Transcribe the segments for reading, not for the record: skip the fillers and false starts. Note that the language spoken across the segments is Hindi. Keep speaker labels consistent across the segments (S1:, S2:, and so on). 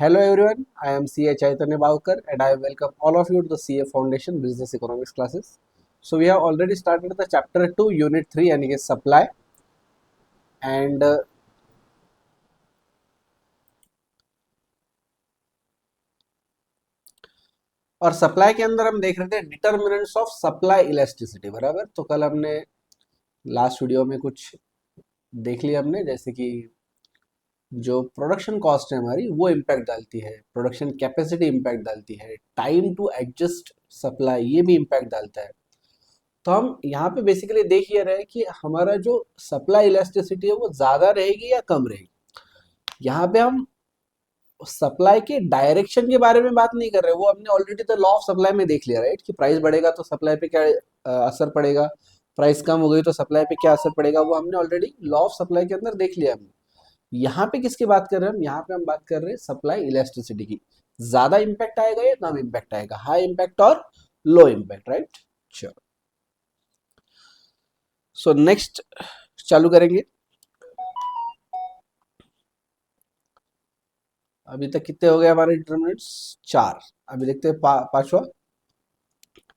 S1: Hello everyone, I am CA Chaitanya Bhavkar and I welcome all of you to the CA Foundation Business Economics classes. So we have already started the chapter 2 unit 3 यानी कि supply and और सप्लाई के अंदर हम देख रहे थे डिटर्मिनेंट्स ऑफ सप्लाई इलास्टिसिटी। बराबर, तो कल हमने लास्ट वीडियो में कुछ देख लिया हमने, जैसे कि जो प्रोडक्शन कॉस्ट है हमारी वो इम्पैक्ट डालती है, प्रोडक्शन कैपेसिटी इम्पैक्ट डालती है, टाइम टू एडजस्ट सप्लाई ये भी इम्पैक्ट डालता है। तो हम यहाँ पे बेसिकली देख ये रहे हैं कि हमारा जो सप्लाई इलास्टिसिटी है वो ज़्यादा रहेगी या कम रहेगी। यहाँ पे हम सप्लाई के डायरेक्शन के बारे में बात नहीं कर रहे, वो हमने ऑलरेडी तो लॉ ऑफ सप्लाई में देख लिया, राइट, कि प्राइस बढ़ेगा तो सप्लाई पे क्या असर पड़ेगा, प्राइस कम हो गई तो सप्लाई पे क्या असर पड़ेगा, वो हमने ऑलरेडी लॉ ऑफ सप्लाई के अंदर देख लिया हमने। यहाँ पे किसकी बात कर रहे हैं हम? यहाँ पे हम बात कर रहे हैं सप्लाई इलास्टिसिटी की। ज्यादा इम्पैक्ट आएगा या कम इम्पैक्ट आएगा, हाई इम्पैक्ट और लो इम्पैक्ट, राइट। चलो, सो नेक्स्ट चालू करेंगे। अभी तक कितने हो गए हमारे डिटरमिनेंट्स? 4। अभी देखते हैं पांचवा।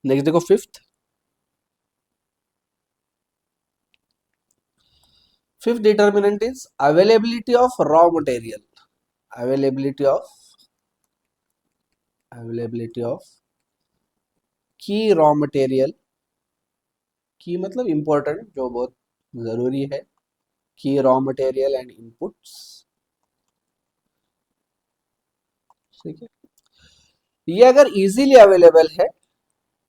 S1: नेक्स्ट देखो, fifth determinant is availability of raw material. Availability of की रॉ मटेरियल, की मतलब इंपॉर्टेंट, जो बहुत जरूरी है, की रॉ मटेरियल एंड इनपुट्स। ठीक है, ये अगर इजीली अवेलेबल है,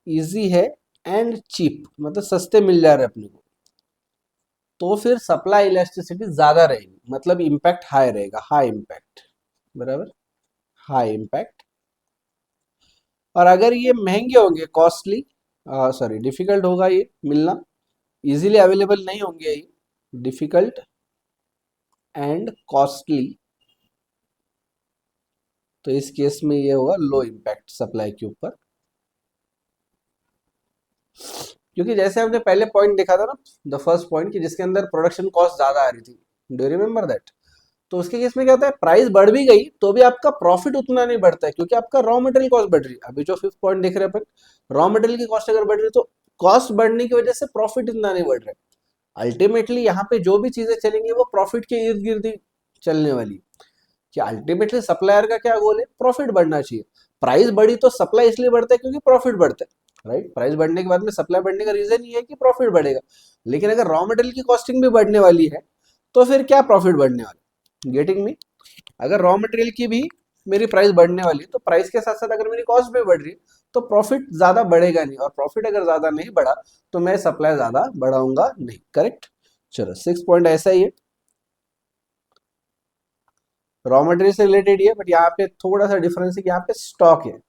S1: इजी है एंड चीप, मतलब सस्ते मिल जा रहे अपने को, तो फिर सप्लाई इलास्टिसिटी ज्यादा रहेगी, मतलब इम्पैक्ट हाई रहेगा, हाई इम्पैक्ट। बराबर, हाई इम्पैक्ट। और अगर ये महंगे होंगे, कॉस्टली, सॉरी डिफिकल्ट होगा ये मिलना, इजीली अवेलेबल नहीं होंगे ये, डिफिकल्ट एंड कॉस्टली, तो इस केस में ये होगा लो इम्पैक्ट सप्लाई के ऊपर। क्योंकि जैसे हमने पहले पॉइंट देखा था ना, द फर्स्ट पॉइंट, कि जिसके अंदर प्रोडक्शन कॉस्ट ज्यादा आ रही थी, डू यू रिमेंबर दैट? तो उसके केस में क्या होता है, प्राइस बढ़ भी गई तो भी आपका प्रॉफिट उतना नहीं बढ़ता है, क्योंकि आपका रॉ मटेरियल कॉस्ट बढ़ रही है। अभी जो फिफ्थ पॉइंट देख रहे हैं अपन, रॉ मटेरियल की कॉस्ट अगर बढ़ रही है तो कॉस्ट बढ़ने की वजह से प्रॉफिट इतना नहीं बढ़ रहा है। अल्टीमेटली यहाँ पे जो भी चीजें चलेंगी वो प्रॉफिट के इर्द गिर्द ही चलने वाली, कि अल्टीमेटली सप्लायर का क्या गोल है, प्रॉफिट बढ़ना चाहिए। प्राइस बढ़ी तो सप्लाई इसलिए बढ़ता है क्योंकि प्रॉफिट बढ़ता है, राइट। प्राइस बढ़ने के बाद में सप्लाई बढ़ने का रीजन ये है कि प्रॉफिट बढ़ेगा। लेकिन अगर रॉ मटेरियल की कॉस्टिंग भी बढ़ने वाली है तो फिर क्या प्रॉफिट बढ़ने वाला? Getting me? अगर रॉ मटेरियल की भी मेरी प्राइस बढ़ने वाली है तो प्राइस के साथ साथ अगर मेरी कॉस्ट भी बढ़ रही है तो प्रॉफिट ज्यादा बढ़ेगा नहीं, और प्रॉफिट अगर ज्यादा नहीं बढ़ा तो मैं सप्लाई ज्यादा बढ़ाऊंगा नहीं, करेक्ट। चलो, 6 पॉइंट ऐसा ही है, रॉ मटेरियल से रिलेटेड ही है, बट यहाँ पे थोड़ा सा डिफरेंस है कि यहाँ पे स्टॉक है,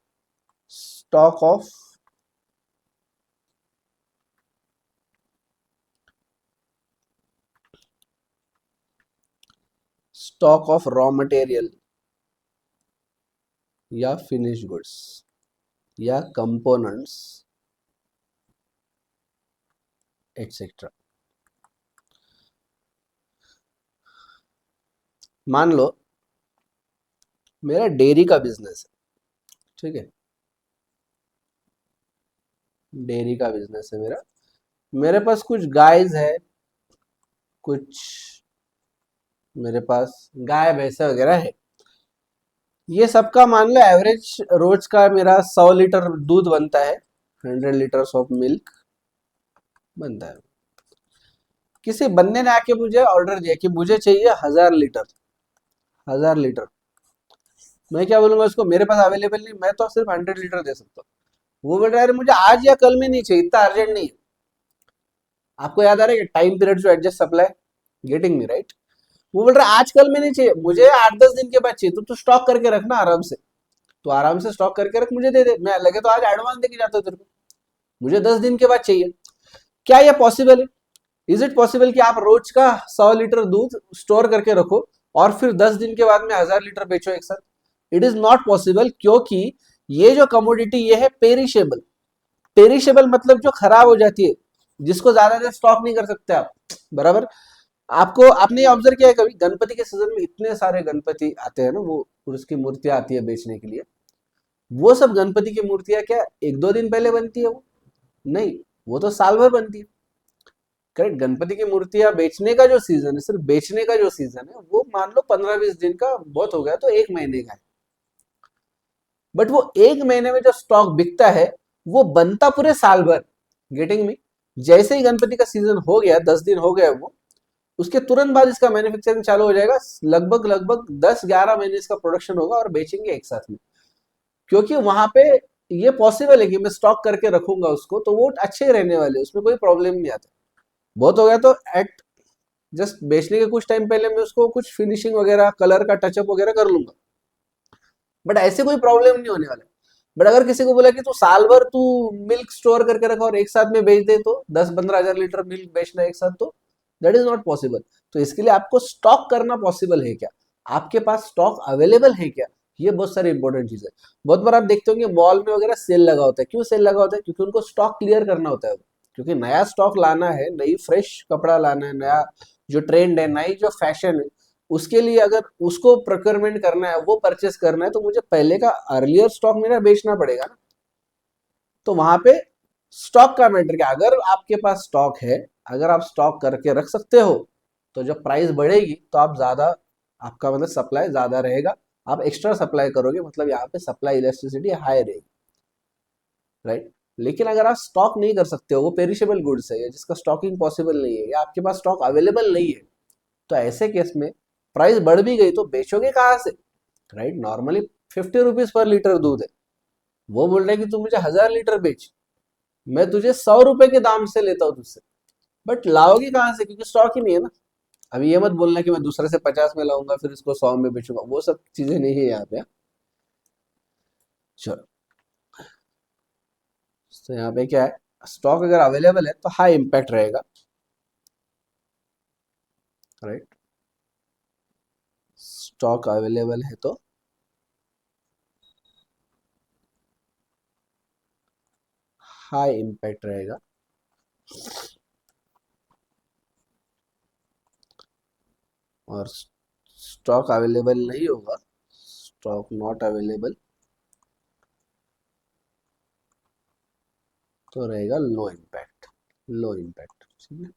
S1: स्टॉक ऑफ रॉ मटेरियल या फिनिश गुड्स या कंपोनेंट्स एटसेट्रा। मान लो मेरा डेयरी का बिजनेस है, ठीक है, डेयरी का बिजनेस है मेरा, मेरे पास कुछ गायज है, कुछ मेरे पास गाय भैंसे वगैरह है। ये सबका मान लो एवरेज रोज का मेरा 100 लीटर दूध बनता है, 100 लीटर्स ऑफ मिल्क बनता है। किसी बंदे ने आके मुझे ऑर्डर दिया कि मुझे चाहिए 1000 लीटर, 1000 लीटर। मैं क्या बोलूंगा उसको, मेरे पास अवेलेबल नहीं, मैं तो सिर्फ 100 लीटर दे सकता हूँ। वो बोल रहा है मुझे आज या कल में नहीं चाहिए, इतना अर्जेंट नहीं है। आपको याद आ रहा है टाइम पीरियड जो adjust supply, getting me right? वो बोल रहा है आज कल में नहीं चाहिए, मुझे 8-10 दिन के बाद चाहिए, तो तू स्टॉक करके रखना आराम से, तो आराम से स्टॉक करके रख, मुझे दे दे, मैं लगे तो आज एडवांस देके जाता हूँ तेरे को, मुझे 10 दिन के बाद चाहिए। क्या यह पॉसिबल है? इज इट पॉसिबल कि आप रोज का 100 लीटर दूध स्टोर करके रखो और फिर 10 दिन के बाद में 1000 लीटर बेचो एक साथ? इट इज नॉट पॉसिबल, क्योंकि ये जो कमोडिटी ये है पेरिशेबल। पेरिशेबल मतलब जो खराब हो जाती है, जिसको ज्यादा देर स्टॉक नहीं कर सकते आप। बराबर, आपको आपने ऑब्जर्व किया है कभी, गणपति के सीजन में इतने सारे गणपति आते हैं ना, वो और उसकी मूर्तियां आती है बेचने के लिए, वो सब गणपति की मूर्तियां क्या एक दो दिन पहले बनती है? वो नहीं, वो तो साल भर बनती है। करेक्ट। गणपति की मूर्तियां बेचने का जो सीजन है, सिर्फ बेचने का जो सीजन है, वो मान लो 15-20 दिन का, बहुत हो गया तो 1 महीने का है। बट वो 1 महीने में जो स्टॉक बिकता है, वो बनता पूरे साल भर। Getting me? जैसे ही गणपति का सीजन हो गया, 10 दिन हो गया वो, उसके तुरंत बाद इसका मैन्युफैक्चरिंग चालू हो जाएगा। लगभग लगभग 10-11 महीने इसका प्रोडक्शन होगा और बेचेंगे एक साथ में। क्योंकि वहां पे ये पॉसिबल है कि मैं स्टॉक करके रखूंगा उसको, तो वो अच्छे रहने वाले, उसमें कोई प्रॉब्लम नहीं आता। बहुत हो गया तो एट जस्ट बेचने के कुछ टाइम पहले मैं उसको कुछ फिनिशिंग वगैरह, कलर का टचअप वगैरह कर लूंगा, बट ऐसे कोई प्रॉब्लम नहीं होने वाला। बट अगर किसी को बोला कि तू साल भर तू मिल्क स्टोर करके रखा और एक साथ में बेच दे, तो 10-15 हजार लीटर मिल्क बेचना एक साथ, तो दैट इज नॉट पॉसिबल। तो इसके लिए आपको स्टॉक करना पॉसिबल है क्या, आपके पास स्टॉक अवेलेबल है क्या, ये बहुत सारी इंपॉर्टेंट चीज है। बहुत बार आप देखते होंगे मॉल में वगैरह सेल लगा होता है। क्यों सेल लगा होता है? क्योंकि उनको स्टॉक क्लियर करना होता है। क्योंकि नया स्टॉक लाना है, नई फ्रेश कपड़ा लाना है, नया जो ट्रेंड है, नई जो फैशन है, उसके लिए अगर उसको प्रोक्योरमेंट करना है, वो परचेस करना है, तो मुझे पहले का अर्लियर स्टॉक मेरा बेचना पड़ेगा ना। तो वहां पे स्टॉक का मैटर क्या, अगर आपके पास स्टॉक है, अगर आप स्टॉक करके रख सकते हो, तो जब प्राइस बढ़ेगी तो आप ज्यादा, आपका मतलब सप्लाई ज्यादा रहेगा, आप एक्स्ट्रा सप्लाई करोगे, मतलब यहाँ पे सप्लाई इलेस्टिसिटी हाई रहेगी, राइट। लेकिन अगर आप स्टॉक नहीं कर सकते हो, वो पेरिशेबल गुड्स है, जिसका स्टॉकिंग पॉसिबल नहीं है, या आपके पास स्टॉक अवेलेबल नहीं है, तो ऐसे केस में प्राइस बढ़ भी गई तो बेचोगे कहाँ से, right. Normally 50 rupees per litre दूध है, वो बोल रहे हैं कि तू मुझे 1000 लीटर बेच, मैं तुझे 100 रुपए के दाम से लेता हूँ तुझसे, बट लाओगे कहाँ से, क्योंकि स्टॉक ही नहीं है ना। अभी ये मत बोलना कि मैं दूसरे से 50 में लाऊंगा फिर इसको 100 में बेचूंगा, वो सब चीजें नहीं है यहाँ पे। चलो, तो यहाँ पे क्या है, स्टॉक अगर अवेलेबल है तो हाई इम्पैक्ट रहेगा, राइट। स्टॉक अवेलेबल है तो हाई इम्पैक्ट रहेगा, और स्टॉक अवेलेबल नहीं होगा, स्टॉक नॉट अवेलेबल, तो रहेगा लो इम्पैक्ट। लो इम्पैक्ट, ठीक है।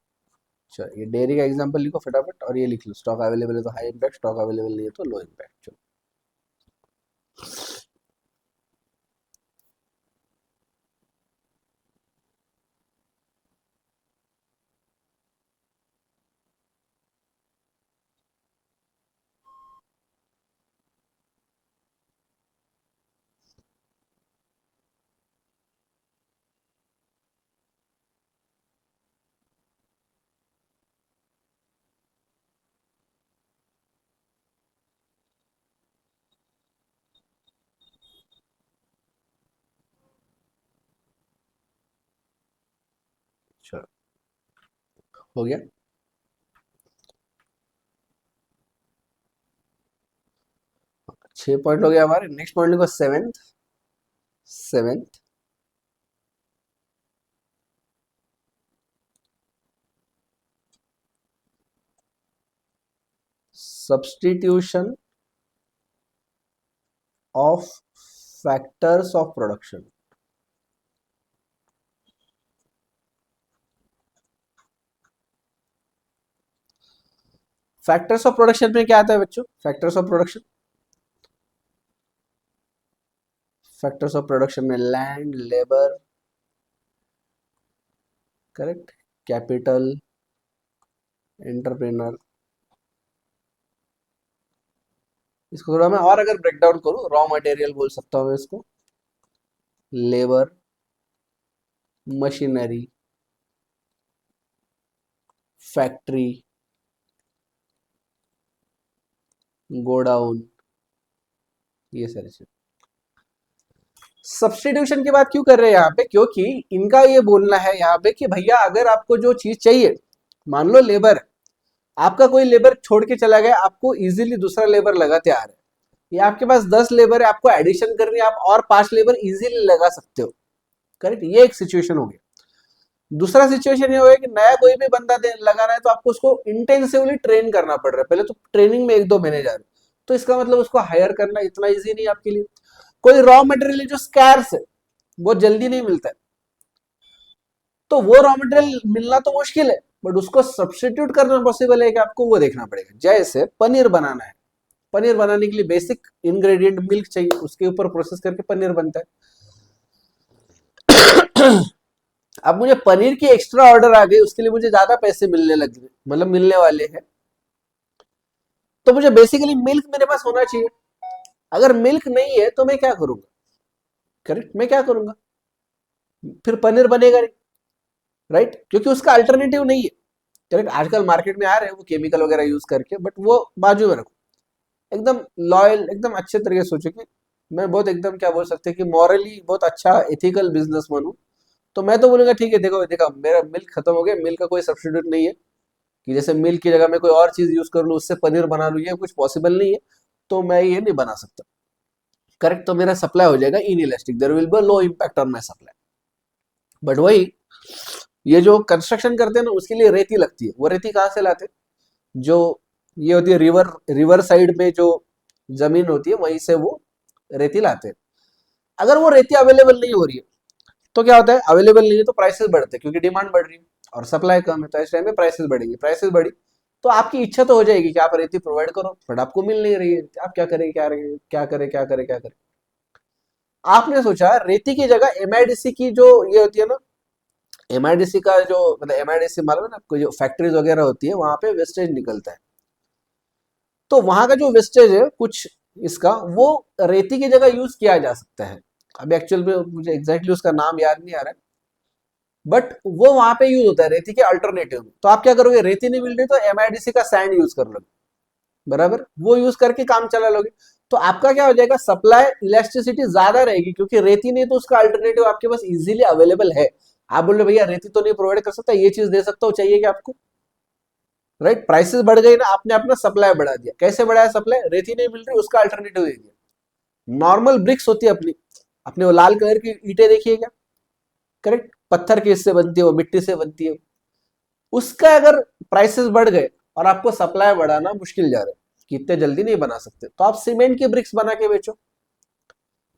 S1: चलो, ये डेयरी का एग्जांपल लिखो फटाफट और ये लिख लो, स्टॉक अवेलेबल है तो हाई इम्पैक्ट, स्टॉक अवेलेबल नहीं है तो लो इम्पैक्ट। चलो, चलो, हो गया। 6 पॉइंट हो गया हमारे। नेक्स्ट पॉइंट लिखो seventh. Seventh, substitution of factors of production. Factors of production में क्या आता है बच्चों? Factors of production, factors of production में land, labour, correct, capital, entrepreneur. इसको थोड़ा मैं और अगर ब्रेक डाउन करूं, रॉ मटेरियल बोल सकता हूं मैं इसको, लेबर, मशीनरी, फैक्ट्री, गोडाउन, ये सारी चीज। सब्स्टिट्यूशन की बात क्यों कर रहे हैं यहाँ पे? क्योंकि इनका ये बोलना है यहाँ पे कि भैया अगर आपको जो चीज चाहिए, मान लो लेबर, आपका कोई लेबर छोड़ के चला गया, आपको इजीली दूसरा लेबर लगाते आ रहे हैं, या आपके पास 10 लेबर है, आपको एडिशन करनी है, आप और 5 लेबर इजीली लगा सकते हो, करेक्ट। ये एक सिचुएशन हो गया। दूसरा सिचुएशन ये हो गया कि नया कोई भी बंदा लगाना है तो आपको उसको इंटेंसिवली ट्रेन करना पड़ रहा है, पहले तो ट्रेनिंग में 1-2 महीने जा रहे हैं, तो इसका मतलब उसको हायर करना इतना इजी नहीं है आपके लिए। कोई रॉ मटेरियल जो स्कैर्स है, वो जल्दी नहीं मिलता है, तो वो रॉ मटेरियल मिलना तो मुश्किल है, बट उसको सब्स्टिट्यूट करना पॉसिबल है कि आपको, वो देखना पड़ेगा। जैसे पनीर बनाना है, पनीर बनाने के लिए बेसिक इंग्रेडिएंट मिल्क चाहिए, उसके ऊपर प्रोसेस करके पनीर बनता है। अब मुझे पनीर की एक्स्ट्रा ऑर्डर आ गई, उसके लिए मुझे ज्यादा पैसे मिलने लग गए, मतलब मिलने वाले हैं, तो मुझे बेसिकली मिल्क मेरे पास होना चाहिए। अगर मिल्क नहीं है तो मैं क्या करूंगा? करेक्ट, मैं क्या करूंगा? फिर पनीर बनेगा नहीं, राइट, क्योंकि उसका अल्टरनेटिव नहीं है। करेक्ट, आजकल मार्केट में आ रहे हैं वो केमिकल वगैरह यूज करके, बट वो बाजू में रखो। एकदम लॉयल, एकदम अच्छे तरीके से सोचो कि मैं बहुत एकदम क्या बोल सकते हैं कि मॉरली बहुत अच्छा एथिकल बिजनेस बनूं, तो मैं तो बोलूंगा ठीक है, देखो देखो मेरा मिल्क खत्म हो गया, मिल्क का कोई सब्स्टिट्यूट नहीं है, कि जैसे मिल्क की जगह मैं कोई और चीज यूज कर लूँ उससे पनीर बना लूँ, ये कुछ पॉसिबल नहीं है, तो मैं ये नहीं बना सकता। करेक्ट, तो मेरा सप्लाई हो जाएगा inelastic, there will be low impact on my supply. But वही, ये जो कंस्ट्रक्शन करते हैं ना, उसके लिए रेती लगती है। वो रेती कहाँ से लाते हैं? जो ये होती है रिवर, रिवर साइड में जो जमीन होती है वहीं से वो रेती लाते हैं। अगर वो रेती अवेलेबल नहीं हो रही है तो क्या होता है? अवेलेबल नहीं है तो प्राइसेस बढ़ते हैं, क्योंकि डिमांड बढ़ रही है और सप्लाई कम है, तो इस टाइम में प्राइसेस बढ़ेगी। प्राइसेस बढ़ी तो आपकी इच्छा तो हो जाएगी कि आप रेती प्रोवाइड करो, बट आपको मिल नहीं रही है, आप क्या करें, क्या करें, क्या करें, क्या करें, क्या करें? आपने सोचा रेती की जगह एमआईडीसी की जो ये होती है ना, एमआईडीसी का जो, मतलब एमआईडीसी मालूम है ना आपको, जो फैक्ट्रीज वगैरह होती है वहां पे वेस्टेज निकलता है, तो वहां का जो वेस्टेज है कुछ इसका, वो रेती की जगह यूज किया जा सकता है। अभी एक्चुअल में मुझे एग्जैक्टली उसका नाम याद नहीं आ रहा है, बट वो वहां पे यूज होता है रेती के अल्टरनेटिव में। तो आप क्या करोगे? रेती नहीं मिल रही तो एमआईडीसी का सैंड यूज कर लोगे, बराबर, वो यूज करके काम चला लोगे। तो आपका क्या हो जाएगा? सप्लाई इलेक्ट्रिसिटी ज्यादा रहेगी, क्योंकि रेती नहीं तो उसका अल्टरनेटिव आपके पास इजीली अवेलेबल है। आप बोल रहे भैया रेती तो नहीं प्रोवाइड कर सकता, ये चीज दे सकता हूँ, चाहिए क्या आपको? राइट, प्राइसेस बढ़ गई ना, आपने अपना सप्लाई बढ़ा दिया। कैसे बढ़ाया सप्लाई? रेती नहीं मिल रही, उसका अल्टरनेटिव दे दिया। नॉर्मल ब्रिक्स होती है अपनी, अपने वो लाल कलर की ईंटें देखिए क्या, करेक्ट, पत्थर की इससे बनती है, वो मिट्टी से बनती है, उसका अगर प्राइसेस बढ़ गए और आपको सप्लाई बढ़ाना मुश्किल जा रहा है कि इतने जल्दी नहीं बना सकते, तो आप सीमेंट की ब्रिक्स बना के बेचो,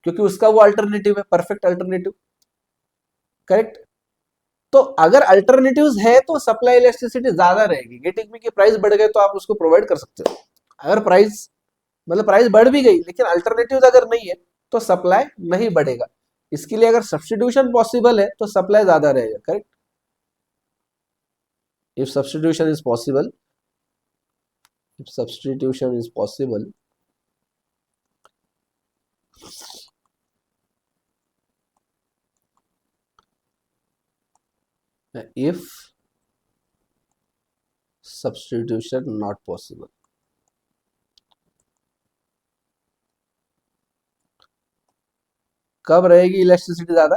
S1: क्योंकि उसका वो अल्टरनेटिव है, परफेक्ट अल्टरनेटिव। करेक्ट, तो अगर अल्टरनेटिव्स है तो सप्लाई इलेक्ट्रिसिटी ज्यादा रहेगी। गेटिंग में की प्राइस बढ़ गए तो आप उसको प्रोवाइड कर सकते हो। अगर प्राइस, मतलब प्राइस बढ़ भी गई लेकिन अल्टरनेटिव अगर नहीं है तो सप्लाई नहीं बढ़ेगा। इसके लिए अगर सब्स्टिट्यूशन पॉसिबल है तो सप्लाई ज्यादा रहेगा। Correct, if substitution is possible, if substitution is possible, if substitution not possible, कब रहेगी इलेक्ट्रिसिटी ज्यादा?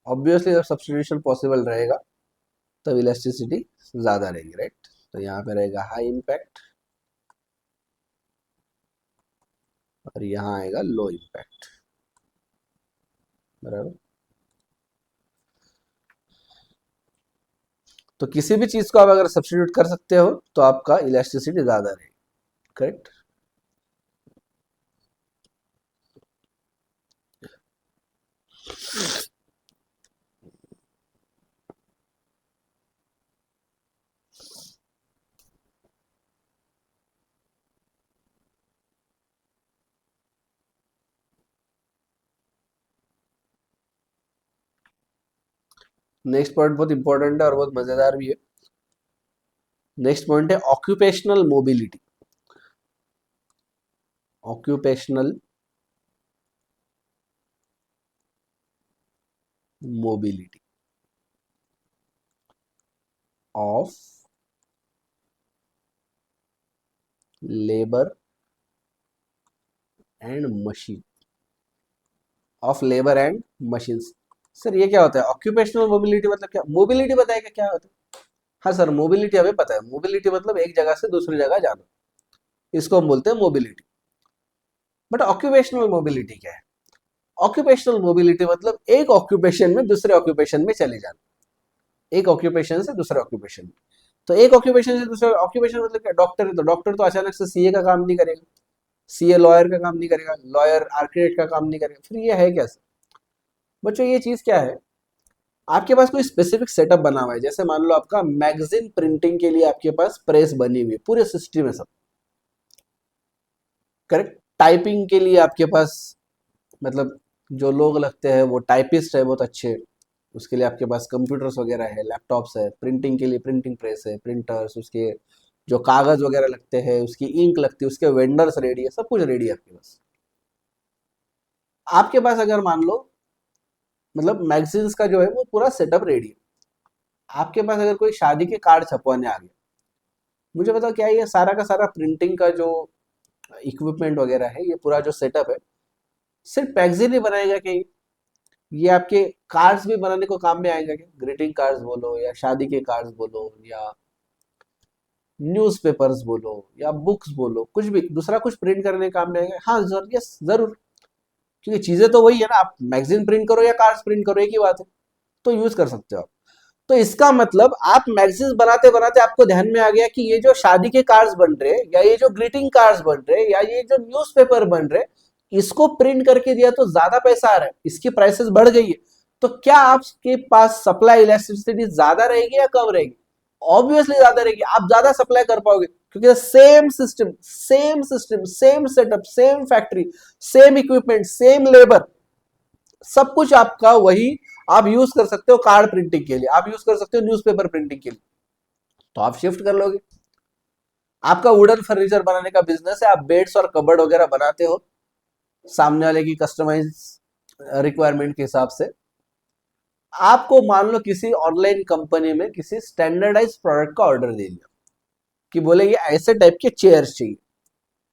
S1: ऑब्वियसली जब सब्स्टिट्यूशन पॉसिबल रहेगा तब इलेक्ट्रिसिटी ज्यादा रहेगी, राइट। तो यहाँ पे रहेगा हाई इम्पैक्ट और यहाँ आएगा लो इम्पैक्ट, बराबर। तो किसी भी चीज को आप अगर सब्स्टिट्यूट कर सकते हो तो आपका इलेक्ट्रिसिटी ज्यादा रहेगी। करेक्ट, नेक्स्ट पॉइंट बहुत इंपॉर्टेंट है और बहुत मजेदार भी है। नेक्स्ट पॉइंट है occupational mobility. Occupational mobility of labour and machine, of labour and machines. Sir ये क्या होता है? ऑक्यूपेशनल मोबिलिटी मतलब क्या? मोबिलिटी बताएगा क्या होता है? हाँ सर, मोबिलिटी हमें पता है, मोबिलिटी मतलब एक जगह से दूसरी जगह जाना, इसको हम बोलते हैं मोबिलिटी। बट ऑक्यूपेशनल मोबिलिटी क्या है? ऑक्यूपेशनल मोबिलिटी मतलब एक ऑक्यूपेशन में दूसरे ऑक्यूपेशन में चले जाना, एक ऑक्यूपेशन से दूसरे ऑक्यूपेशन में। तो एक ऑक्यूपेशन से दूसरे ऑक्यूपेशन मतलब क्या? डॉक्टर है तो डॉक्टर तो अचानक से सीए का काम नहीं करेगा, सीए लॉयर का काम नहीं करेगा, लॉयर आर्किटेक्ट का काम नहीं करेगा, फिर ये है कैसे? बच्चों ये चीज क्या है, आपके पास कोई स्पेसिफिक सेटअप बना हुआ है, जैसे मान लो आपका मैगजीन प्रिंटिंग के लिए आपके पास प्रेस बनी हुई है, पूरे सिस्टम है सब, करेक्ट। टाइपिंग के लिए आपके पास, मतलब जो लोग लगते हैं वो टाइपिस्ट है बहुत अच्छे, उसके लिए आपके पास कंप्यूटर्स वगैरह है, लैपटॉप्स है, प्रिंटिंग के लिए प्रिंटिंग प्रेस है, प्रिंटर्स, उसके जो कागज वगैरह लगते हैं, उसकी इंक लगती है, उसके वेंडर्स रेडी है, सब कुछ रेडी है आपके पास। आपके पास अगर मान लो, मतलब मैगजीन्स का जो है वो पूरा सेटअप रेडी है, आपके पास अगर कोई शादी के कार्ड छपवाने आ गया, मुझे बताओ क्या ये सारा का सारा प्रिंटिंग का जो इक्विपमेंट वगैरह है, ये पूरा जो सेटअप है, सिर्फ मैगजीन ही बनाएगा क्या ये आपके कार्ड्स भी बनाने को काम में आएगा क्या? ग्रीटिंग कार्ड्स बोलो या शादी के कार्ड्स बोलो या न्यूज़पेपर्स बोलो या बुक्स बोलो, कुछ भी दूसरा कुछ प्रिंट करने काम में आएगा? हाँ सर, यस जरूर, क्योंकि चीजें तो वही है ना, आप मैगजीन प्रिंट करो या कार्ड्स प्रिंट करो, एक ही बात है, तो यूज कर सकते हो आप। तो इसका मतलब आप मैगजीन्स बनाते बनाते आपको ध्यान में आ गया कि ये जो शादी के कार्ड्स बन रहे हैं, या ये जो ग्रीटिंग कार्ड्स बन रहे हैं, या ये जो न्यूज़पेपर बन रहे हैं, इसको प्रिंट करके दिया तो ज्यादा पैसा आ रहा है, इसकी प्राइसेस बढ़ गई है, तो क्या आपके पास सप्लाई इलेक्ट्रिसिटी ज्यादा रहेगी या कम रहेगी? ऑब्वियसली ज्यादा रहेगी, आप ज्यादा सप्लाई कर पाओगे, क्योंकि same system same setup same factory, same equipment same labour, सब कुछ आपका वही, आप यूज कर सकते हो कार्ड प्रिंटिंग के लिए, आप यूज कर सकते हो न्यूज़पेपर प्रिंटिंग के लिए, तो आप शिफ्ट कर लोगे। आपका वुडन फर्नीचर बनाने का बिजनेस है, आप बेड्स और कबर्ड वगैरह बनाते हो सामने वाले की कस्टमाइज रिक्वायरमेंट के हिसाब से, आपको मान लो किसी ऑनलाइन कंपनी में किसी स्टैंडर्डाइज प्रोडक्ट का ऑर्डर दे दिया कि बोले ये ऐसे टाइप के चेयर्स चाहिए।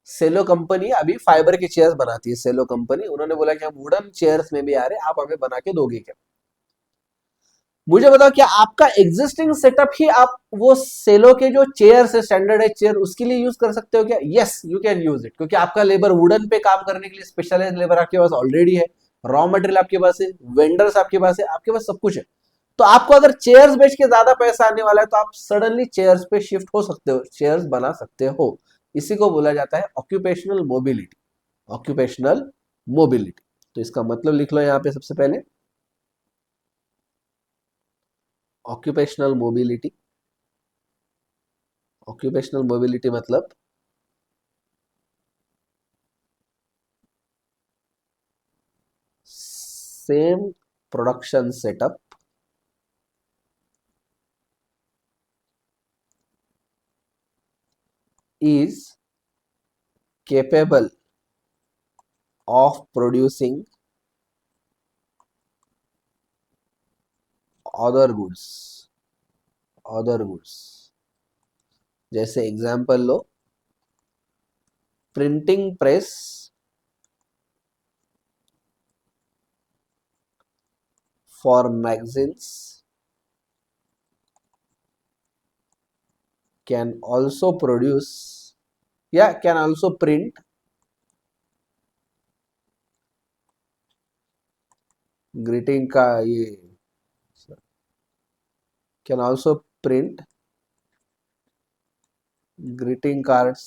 S1: सेलो कंपनी अभी फाइबर के चेयर्स बनाती है, सेलो कंपनी, उन्होंने बोला कि हम वुडन चेयर्स में भी आ रहे हैं, आप हमें बना के दोगे क्या? मुझे बताओ क्या आपका एग्जिस्टिंग सेटअप ही आप वो सेलो के जो चेयर्स है, स्टैंडर्डाइज चेयर, उसके लिए यूज कर सकते हो क्या? Yes, you can use it, क्योंकि आपका लेबर वुडन पे काम करने के लिए स्पेशलाइज लेबर आपके पास ऑलरेडी है, रॉ मटेरियल आपके पास है, वेंडर्स आपके पास है, आपके पास सब कुछ है। तो आपको अगर चेयर्स बेच के ज्यादा पैसा आने वाला है, तो आप सडनली चेयर्स पे शिफ्ट हो सकते हो, चेयर्स बना सकते हो। इसी को बोला जाता है ऑक्यूपेशनल मोबिलिटी, ऑक्यूपेशनल मोबिलिटी। तो इसका मतलब लिख लो यहाँ पे सबसे पहले, ऑक्यूपेशनल मोबिलिटी। ऑक्यूपेशनल मोबिलिटी मतलब same production setup is capable of producing other goods, जैसे example low, printing press for magazines can also produce या can also print ग्रीटिंग का ये can also print greeting cards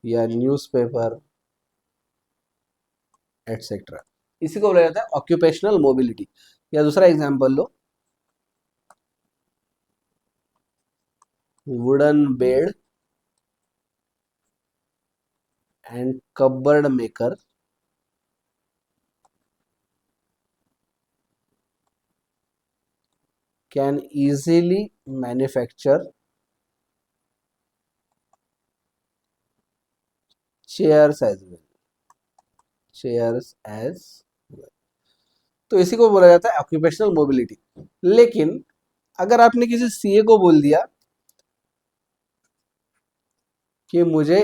S1: या न्यूज़पेपर एटसेट्रा। इसी को बोला जाता है ऑक्यूपेशनल मोबिलिटी। या दूसरा example low, wooden bed and cupboard maker can easily manufacture chairs as well, chairs as well। तो इसी को बोला जाता है ऑक्यूपेशनल मोबिलिटी। लेकिन अगर आपने किसी सीए को बोल दिया कि मुझे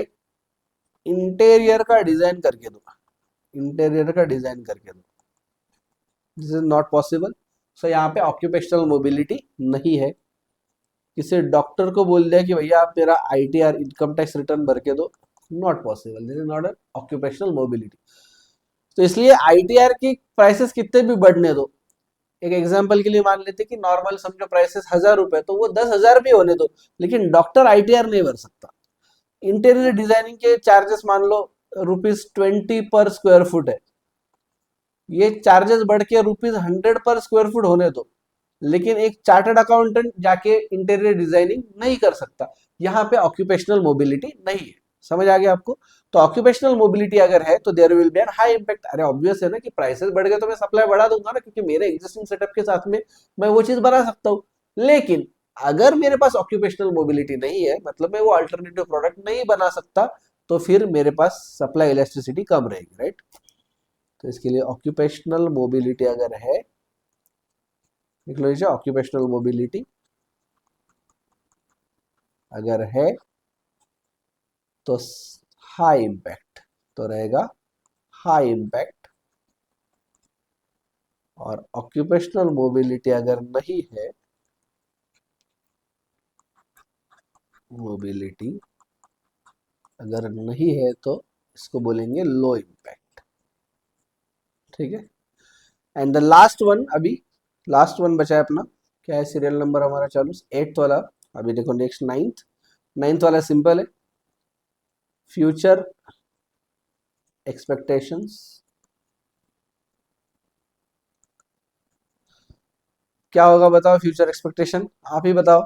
S1: इंटीरियर का डिजाइन करके दो, इंटीरियर का डिजाइन करके दो, दिस इज नॉट पॉसिबल। सो यहाँ पे ऑक्यूपेशनल मोबिलिटी नहीं है। किसी डॉक्टर को बोल दिया कि भैया आप मेरा आईटीआर इनकम टैक्स रिटर्न भर के दो, not possible, this is not an occupational mobility. तो इसलिए आईटीआर की प्राइसेस कितने भी बढ़ने दो, एक एग्जांपल के लिए मान लेते कि नॉर्मल समझो प्राइसेस 1000 रुपए, तो वो 10,000 भी होने दो, लेकिन डॉक्टर आईटीआर नहीं भर सकता। इंटीरियर डिजाइनिंग के चार्जेस मान लो ₹20 पर स्क्वायर फुट है, ये चार्जेस बढ़ के ₹100 पर स्क्वायर फुट होने दो, लेकिन एक चार्टर्ड अकाउंटेंट जाके इंटीरियर डिजाइनिंग नहीं कर सकता। यहाँ पे ऑक्यूपेशनल मोबिलिटी नहीं है। समझ आ गया आपको? तो ऑक्यूपेशनल मोबिलिटी अगर है तो there will be an high impact. अरे ऑब्वियस है ना कि प्राइसेस बढ़ गए तो मैं सप्लाई बढ़ा दूंगा ना, क्योंकि मेरे एग्जिस्टिंग सेटअप के साथ में मैं वो चीज बना सकता हूँ। लेकिन अगर मेरे पास ऑक्यूपेशनल मोबिलिटी नहीं है, मतलब मैं वो अल्टरनेटिव प्रोडक्ट नहीं बना सकता, तो फिर मेरे पास सप्लाई इलास्टिसिटी कम रहेगी, राइट? तो इसके लिए ऑक्यूपेशनल मोबिलिटी अगर है, लिख लो नीचे, ऑक्यूपेशनल मोबिलिटी अगर है तो हाई इंपैक्ट, तो रहेगा हाई इंपैक्ट। और ऑक्यूपेशनल मोबिलिटी अगर नहीं है, मोबिलिटी अगर नहीं है तो इसको बोलेंगे लो इंपैक्ट। ठीक है। एंड द लास्ट वन, अभी लास्ट वन बचा है अपना, क्या है सीरियल नंबर हमारा चालू, 8th वाला। अभी देखो नेक्स्ट 9th वाला सिंपल है, फ्यूचर एक्सपेक्टेशंस। क्या होगा बताओ फ्यूचर एक्सपेक्टेशन, आप ही बताओ।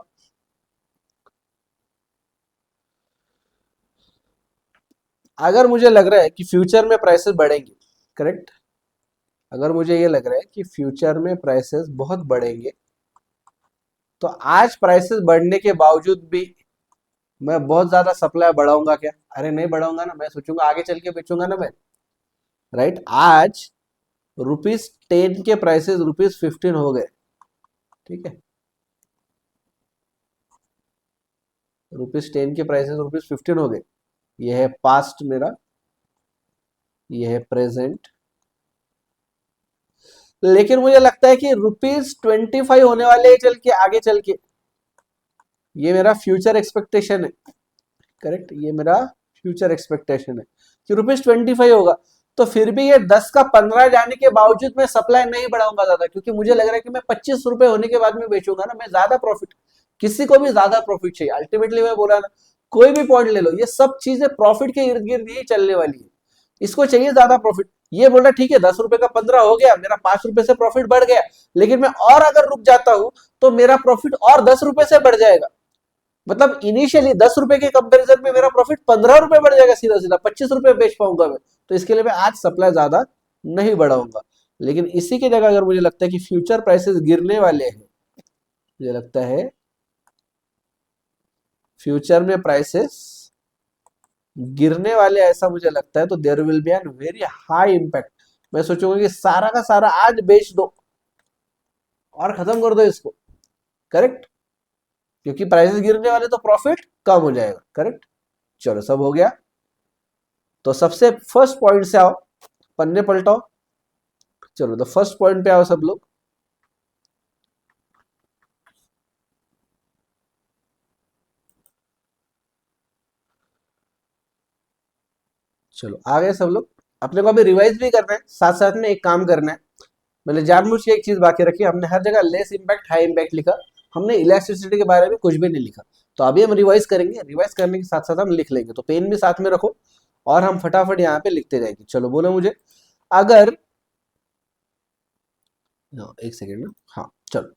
S1: अगर मुझे लग रहा है कि फ्यूचर में प्राइसेस बढ़ेंगे, करेक्ट, अगर मुझे ये लग रहा है कि फ्यूचर में प्राइसेस बहुत बढ़ेंगे, तो आज प्राइसेस बढ़ने के बावजूद भी मैं बहुत ज्यादा सप्लाई बढ़ाऊंगा क्या? अरे नहीं बढ़ाऊंगा ना, मैं सोचूंगा आगे चल के बेचूंगा ना मैं, राइट? आज ₹10 के प्राइसेस ₹15 हो गए, ठीक है, ₹10 के प्राइसेस ₹15 हो गए। ये है पास्ट मेरा, ये है प्रेजेंट। लेकिन मुझे लगता है कि ₹25 होने वाले हैं चल के, आगे चल के। ये मेरा फ्यूचर एक्सपेक्टेशन है, करेक्ट, ये मेरा फ्यूचर एक्सपेक्टेशन है कि ₹25 होगा। तो फिर भी ये 10 का 15 जाने के बावजूद मैं सप्लाई नहीं बढ़ाऊंगा ज्यादा, क्योंकि मुझे लग रहा है कि मैं ₹25 होने के बाद में बेचूंगा ना, मैं ज्यादा प्रॉफिट, किसी को भी ज्यादा प्रॉफिट चाहिए अल्टीमेटली। मैं बोला ना, कोई भी पॉइंट ले लो, ये सब चीजें प्रॉफिट के इर्द गिर्द ही चलने वाली है। इसको चाहिए ज्यादा प्रॉफिट, ये बोल रहा ठीक है ₹10 का 15 हो गया, मेरा ₹5 से प्रॉफिट बढ़ गया, लेकिन मैं और अगर रुक जाता हूं तो मेरा प्रॉफिट और ₹10 से बढ़ जाएगा। मतलब इनिशियली ₹10 के कंपैरिजन में मेरा प्रॉफिट ₹15 बढ़ जाएगा, सीधा सीधा ₹25 बेच पाऊंगा मैं। तो इसके लिए मैं आज सप्लाई ज्यादा नहीं बढ़ाऊंगा। लेकिन इसी की जगह अगर मुझे लगता है कि फ्यूचर प्राइसेस गिरने वाले हैं, मुझे लगता है फ्यूचर में प्राइसेस गिरने वाले, ऐसा मुझे लगता है, तो there will be an very high impact. मैं सोचूंगा कि सारा का सारा आज बेच दो और खत्म कर दो इसको, करेक्ट, क्योंकि प्राइसेस गिरने वाले तो प्रॉफिट कम हो जाएगा, करेक्ट। चलो सब हो गया। तो सबसे फर्स्ट पॉइंट से आओ, पन्ने पलटाओ, चलो तो फर्स्ट पॉइंट पे आओ सब लोग। चलो आ गए सब लोग। अपने को अभी रिवाइज भी करना है, साथ साथ में एक काम करना है। मैंने जानबूझ के एक चीज बाकी रखी, हमने हर जगह लेस इंपैक्ट हाई इंपैक्ट लिखा, हमने इलास्टिसिटी के बारे में कुछ भी नहीं लिखा। तो अभी हम रिवाइज करेंगे, रिवाइज करने के साथ साथ हम लिख लेंगे। तो पेन भी साथ में रखो और हम फटाफट यहाँ पे लिखते जाएंगे। चलो बोलो मुझे, अगर, एक सेकेंड ना, हाँ चलो,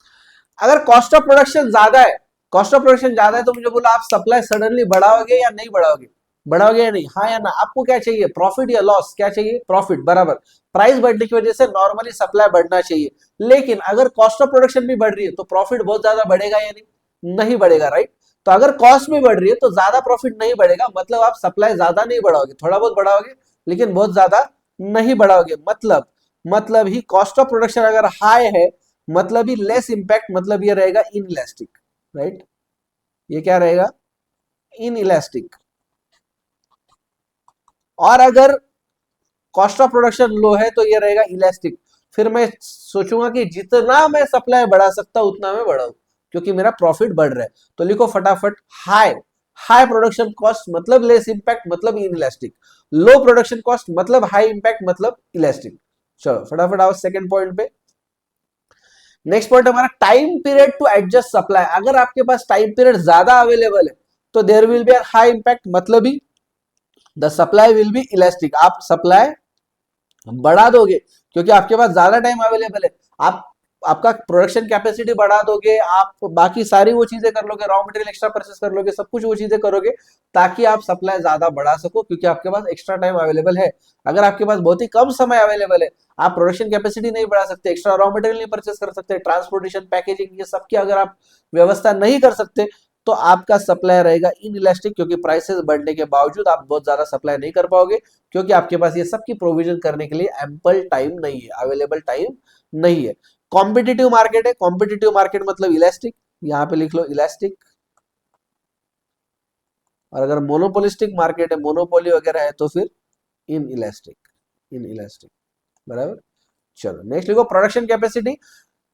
S1: अगर कॉस्ट ऑफ प्रोडक्शन ज्यादा है, कॉस्ट ऑफ प्रोडक्शन ज्यादा है, तो मुझे बोला आप सप्लाई सडनली बढ़ाओगे या नहीं बढ़ाओगे, बढ़ाओगे या नहीं, हाँ या ना? आपको क्या चाहिए, प्रॉफिट या लॉस? क्या चाहिए, प्रॉफिट, बराबर। प्राइस बढ़ने की वजह से नॉर्मली सप्लाई बढ़ना चाहिए, लेकिन अगर कॉस्ट ऑफ प्रोडक्शन भी बढ़ रही है तो प्रॉफिट बहुत ज्यादा बढ़ेगा या नहीं? नहीं बढ़ेगा, राइट? तो अगर कॉस्ट भी बढ़ रही है तो ज्यादा प्रॉफिट नहीं बढ़ेगा, मतलब आप सप्लाई ज्यादा नहीं बढ़ाओगे, थोड़ा बहुत बढ़ाओगे लेकिन बहुत ज्यादा नहीं बढ़ाओगे। मतलब ही कॉस्ट ऑफ प्रोडक्शन अगर हाई है, मतलब ही लेस इंपैक्ट, मतलब ये रहेगा इनइलास्टिक, राइट? ये क्या रहेगा, इनइलास्टिक। और अगर कॉस्ट ऑफ प्रोडक्शन लो है तो ये रहेगा इलास्टिक। फिर मैं सोचूंगा कि जितना मैं सप्लाई बढ़ा सकता हूं उतना मैं बढ़ाऊं, क्योंकि मेरा प्रॉफिट बढ़ रहा है। तो लिखो फटाफट, हाई, हाई प्रोडक्शन कॉस्ट मतलब लेस इंपैक्ट मतलब इनइलास्टिक, लो प्रोडक्शन कॉस्ट मतलब हाई इंपैक्ट मतलब इलास्टिक। चलो फटाफट आओ सेकंड पॉइंट पे। नेक्स्ट पॉइंट हमारा time period to adjust supply. अगर आपके पास टाइम पीरियड ज्यादा अवेलेबल है, तो there will be high impact, मतलब ही the supply will be elastic, आप सप्लाई बढ़ा दोगे क्योंकि आपके पास ज्यादा टाइम अवेलेबल है, आप आपका प्रोडक्शन कैपेसिटी बढ़ा दोगे, आप बाकी सारी वो चीजें कर लोगे, रॉ मटेरियल एक्स्ट्रा परचेस कर लोगे, सब कुछ वो चीजें करोगे ताकि आप सप्लाई ज्यादा बढ़ा सको क्योंकि आपके पास एक्स्ट्रा टाइम अवेलेबल है। अगर आपके पास बहुत ही कम समय अवेलेबल है, आप प्रोडक्शन कैपेसिटी नहीं बढ़ा सकते, एक्स्ट्रा रॉ मटेरियल नहीं परचेस कर सकते, ट्रांसपोर्टेशन पैकेजिंग ये सब की अगर आप व्यवस्था नहीं कर सकते, तो आपका सप्लाई रहेगा इन इलास्टिक क्योंकि प्राइसेस बढ़ने के बावजूद आप बहुत ज्यादा सप्लाई नहीं कर पाओगे क्योंकि आपके पास ये सब की प्रोविजन करने के लिए एम्पल टाइम नहीं है, अवेलेबल टाइम नहीं है। कॉम्पिटिटिव मार्केट है, कॉम्पिटिटिव मार्केट मतलब इलास्टिक, यहां पे लिख लो इलास्टिक। और अगर मोनोपोलिस्टिक मार्केट है, मोनोपोली वगैरह है, तो फिर इन इलास्टिक, इन इलास्टिक, बराबर। चलो नेक्स्ट लिखो प्रोडक्शन कैपेसिटी।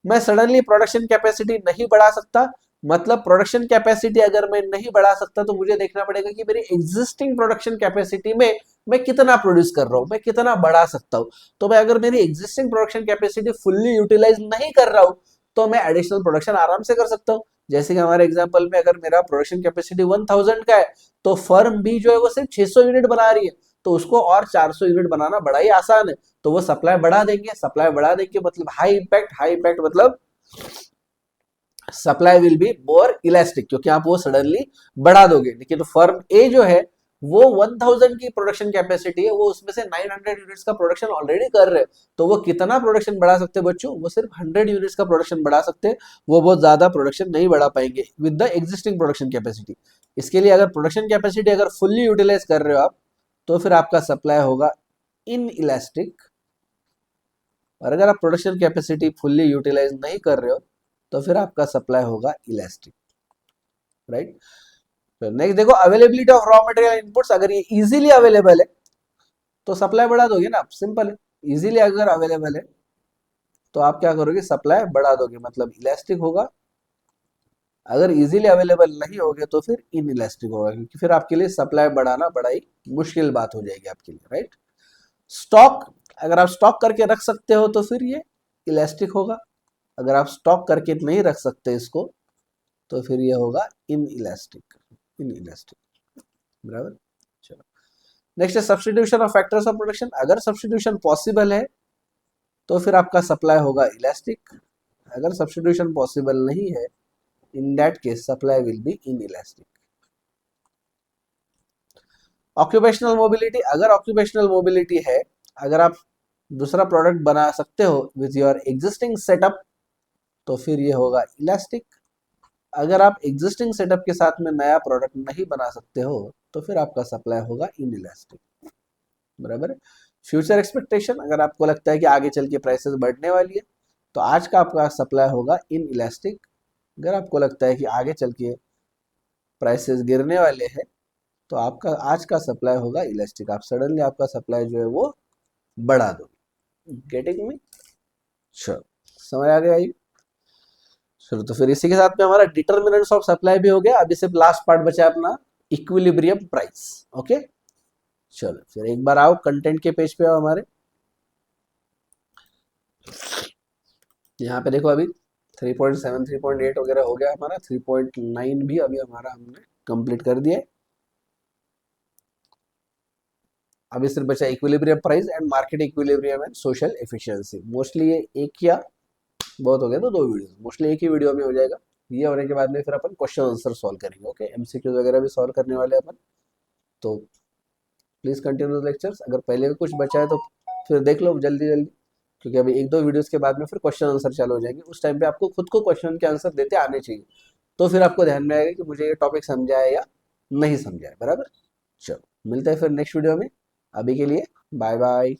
S1: मैं सडनली प्रोडक्शन कैपेसिटी नहीं बढ़ा सकता, मतलब प्रोडक्शन कैपेसिटी अगर मैं नहीं बढ़ा सकता तो मुझे देखना पड़ेगा कि मेरी एग्जिस्टिंग प्रोडक्शन कैपेसिटी में मैं कितना प्रोड्यूस कर रहा हूं, मैं कितना बढ़ा सकता हूं। तो मैं अगर मेरी existing production capacity fully utilise नहीं कर रहा हूं तो मैं एडिशनल प्रोडक्शन आराम से कर सकता हूं। जैसे कि हमारे एग्जांपल में अगर मेरा प्रोडक्शन कैपेसिटी 1000 का है तो फर्म बी जो है वो सिर्फ 600 यूनिट बना रही है, तो उसको और 400 यूनिट बनाना बड़ा ही आसान है, तो वो सप्लाई बढ़ा देंगे, सप्लाई बढ़ा देंगे मतलब हाई इम्पैक्ट, हाई इम्पैक्ट मतलब supply will be more elastic क्योंकि आप वो सडनली बढ़ा दोगे। लेकिन फर्म ए जो है वो 1000 की प्रोडक्शन कैपेसिटी है, वो उसमें से 900 यूनिट्स का प्रोडक्शन ऑलरेडी कर रहे हैं, तो वो कितना प्रोडक्शन बढ़ा सकते हैं बच्चों, वो सिर्फ 100 यूनिट्स का प्रोडक्शन बढ़ा सकते हैं, वो बहुत ज्यादा प्रोडक्शन नहीं बढ़ा पाएंगे with the existing production capacity. इसके लिए अगर प्रोडक्शन कैपेसिटी अगर फुल्ली यूटिलाइज कर रहे हो आप तो फिर आपका सप्लाई होगा इन इलास्टिक, और अगर आप प्रोडक्शन कैपेसिटी फुल्ली यूटिलाइज नहीं कर रहे हो तो फिर आपका सप्लाई होगा इलास्टिक, राइट। तो नेक्स्ट देखो availability of raw material inputs, अगर ये इजीली अवेलेबल है तो सप्लाई बढ़ा दोगे ना आप, सिंपल है। इजीली अगर अवेलेबल है तो आप क्या करोगे, सप्लाई बढ़ा दोगे मतलब इलास्टिक होगा। अगर इजीली अवेलेबल नहीं होगे तो फिर इन इलास्टिक होगा क्योंकि फिर आपके लिए सप्लाई बढ़ाना बड़ा ही मुश्किल बात हो जाएगी आपके लिए, राइट। स्टॉक, अगर आप स्टॉक करके रख सकते हो तो फिर ये इलास्टिक होगा, अगर आप स्टॉक करके नहीं रख सकते इसको तो फिर ये होगा इन इलास्टिक, इन इलास्टिक, बराबर। चलो नेक्स्ट है substitution of factors of production. अगर सब्स्टिट्यूशन पॉसिबल है तो फिर आपका सप्लाई होगा इलास्टिक, अगर सब्स्टिट्यूशन पॉसिबल नहीं है in that case supply will be in elastic. Occupational mobility, अगर ऑक्यूपेशनल मोबिलिटी है, अगर आप दूसरा प्रोडक्ट बना सकते हो विथ योर एग्जिस्टिंग सेटअप तो फिर ये होगा इलास्टिक। अगर आप एग्जिस्टिंग सेटअप के साथ में नया प्रोडक्ट नहीं बना सकते हो तो फिर आपका सप्लाई होगा इन इलास्टिक, बराबर है। फ्यूचर एक्सपेक्टेशन, अगर आपको लगता है कि आगे चल के प्राइसेस बढ़ने वाली है तो आज का आपका सप्लाई होगा इन इलास्टिक। अगर आपको लगता है कि आगे चल के प्राइसेस गिरने वाले हैं तो आपका आज का सप्लाई होगा इलास्टिक, आप सडनली आपका सप्लाई जो है वो बढ़ा दो। Getting me? चलो समझ आ गया ये। चलो तो फिर इसी के साथ में हमारा डिटर्मिनेंट्स ऑफ सप्लाई भी हो गया। अभी सिर्फ लास्ट पार्ट बचा अपना इक्विलिब्रियम प्राइस। ओके चलो फिर एक बार आओ कंटेंट के पेज पे आओ हमारे। यहाँ पे देखो अभी 3.7 3.8 वगैरह हो गया हमारा, 3.9 भी अभी हमारा हमने कंप्लीट कर दिया। अभी सिर्फ बचा equilibrium price and market equilibrium and social efficiency. Mostly ये एक या बहुत हो गया तो दो वीडियो, मोस्टली एक ही वीडियो में हो जाएगा। ये होने के बाद में फिर अपन क्वेश्चन आंसर सॉल्व करेंगे। ओके एमसीक्यूज वगैरह भी सॉल्व करने वाले अपन, तो प्लीज कंटिन्यू लेक्चर्स। अगर पहले भी कुछ बचा है तो फिर देख लो जल्दी जल्दी, क्योंकि अभी एक दो वीडियोस के बाद में फिर क्वेश्चन आंसर चालू हो जाएंगे। उस टाइम पे आपको खुद को क्वेश्चन के आंसर देते आने चाहिए, तो फिर आपको ध्यान में आएगा कि मुझे ये टॉपिक समझा है या नहीं समझा है, बराबर। चलो मिलते हैं फिर नेक्स्ट वीडियो में, अभी के लिए बाय बाय।